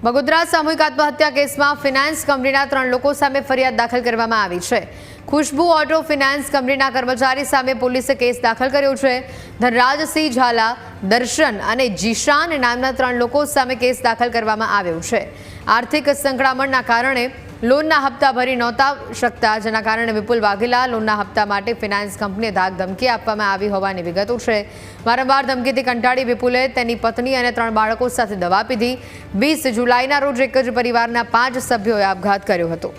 બગોદરા સામૂહિક આત્મહત્યા કેસમાં ફિનાન્સ કંપનીના 3 લોકો સામે ફરિયાદ દાખલ કરવામાં આવી છે। ખુશ્બુ ઓટો ફિનાન્સ કંપનીના કર્મચારી સામે પોલીસે કેસ દાખલ કર્યો છે। ધનરાજસિંહ ઝાલા, દર્શન અને જીશાન નામના 3 લોકો સામે કેસ દાખલ કરવામાં આવ્યો છે। આર્થિક સંકળામણના કારણે લોનના હપ્તા ભરી નહોતા શકતા, જેના કારણે વિપુલ વાઘેલા લોનના હપ્તા માટે ફિનાન્સ કંપનીએ ધાક ધમકી આપવામાં આવી હોવાની વિગતો છે। વારંવાર ધમકીથી કંટાળી વિપુલે તેની પત્ની અને 3 બાળકો સાથે દવા પીધી। 20 જુલાઈના રોજ એક જ પરિવારના 5 સભ્યોએ આપઘાત કર્યો હતો।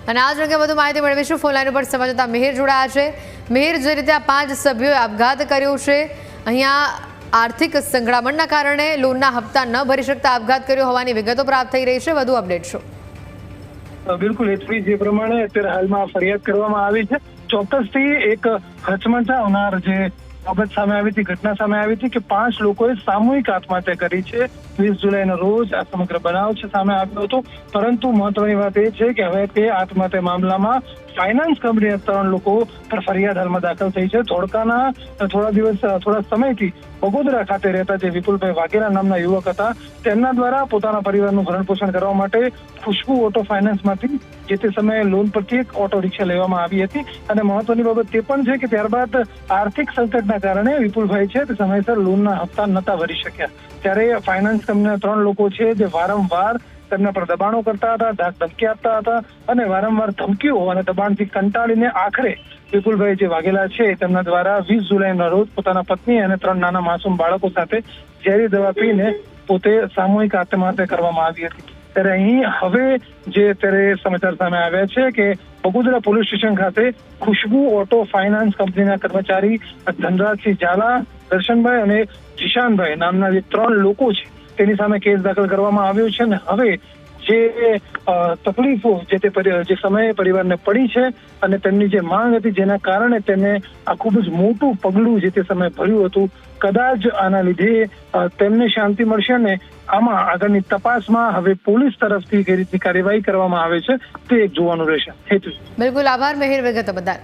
અને આ જ અંગે વધુ માહિતી મેળવીશું। ફોન લાઈન ઉપર સંવાદદાતા મિહિર જોડાયા છે। મિહિર, જે રીતે આ 5 સભ્યોએ આપઘાત કર્યો છે, અહીંયા આર્થિક સંકળામણના કારણે લોનના હપ્તા ન ભરી શકતા આપઘાત કર્યો હોવાની વિગતો પ્રાપ્ત થઈ રહી છે, વધુ અપડેટ શું? બિલકુલ એચપી, જે પ્રમાણે અત્યારે હાલમાં ફરિયાદ કરવામાં આવી છે, ચોક્કસથી એક હચમચાવનાર જે બાબત સામે આવી હતી, ઘટના સામે આવી હતી કે 5 લોકોએ સામૂહિક આત્મહત્યા કરી છે। 20 જુલાઈના રોજ આ સમગ્ર બનાવ છે સામે આવ્યો હતો, પરંતુ મહત્વની વાત એ છે કે હવે તે આત્મહત્યા મામલામાં ફાઇનાન્સ કંપનીના 3 લોકો પર ફરિયાદ હાલમાં દાખલ થઈ છે। થોડા સમયથી બગોદરા ખાતે રહેતા જે વિપુલભાઈ વાઘેલા નામના યુવક હતા, તેમના દ્વારા પોતાના પરિવારનું ભરણ પોષણ કરવા માટે ખુશ્બુ ઓટો ફાઇનાન્સમાંથી જે તે સમયે લોન પરથી એક ઓટો રિક્ષા લેવામાં આવી હતી। અને મહત્વની બાબત તે પણ છે કે ત્યારબાદ આર્થિક સંકટના કારણે વિપુલભાઈ છે તે સમયસર લોનના હપ્તા નહોતા ભરી શક્યા। ત્યારે ફાઇનાન્સ કંપનીના 3 લોકો છે જે વારંવાર તેમના પર દબાણો કરતા હતા, ધાક ધમકી આપતા હતા અને વારંવાર ધમકીઓ અને દબાણથી કંટાળીને આખરે વિપુલભાઈ જે વાઘેલા છે તેમના દ્વારા 20 જુલાઈના રોજ પોતાના પત્ની અને 3 નાના માસૂમ બાળકો સાથે ઝેરી દવા પીને પોતે સામૂહિક આત્મહત્યા કરવામાં આવી હતી। ત્યારે અહીં હવે જે અત્યારે સમાચાર સામે આવ્યા છે કે બગોદરા પોલીસ સ્ટેશન ખાતે ખુશ્બુ ઓટો ફાઇનાન્સ કંપનીના કર્મચારી ધનરાજસિંહ ઝાલા, દર્શનભાઈ અને જીશાનભાઈ નામના જે 3 લોકો છે તેની સામે કેસ દાખલ કરવામાં આવ્યો છે। અને હવે જે તકલીફો જે સમયે પરિવારને પડી છે અને તેમની જે માંગ હતી, જેના કારણે તેને આ ખૂબ જ મોટું પગલું જે તે સમયે ભર્યું હતું, કદાચ આના લીધે તેમને શાંતિ મળશે અને આમાં આગળની તપાસમાં હવે પોલીસ તરફથી કઈ રીતની કાર્યવાહી કરવામાં આવે છે તે એક જોવાનું રહેશે। હેતુ બિલકુલ, આભાર મિહિર વિગતો બદલ।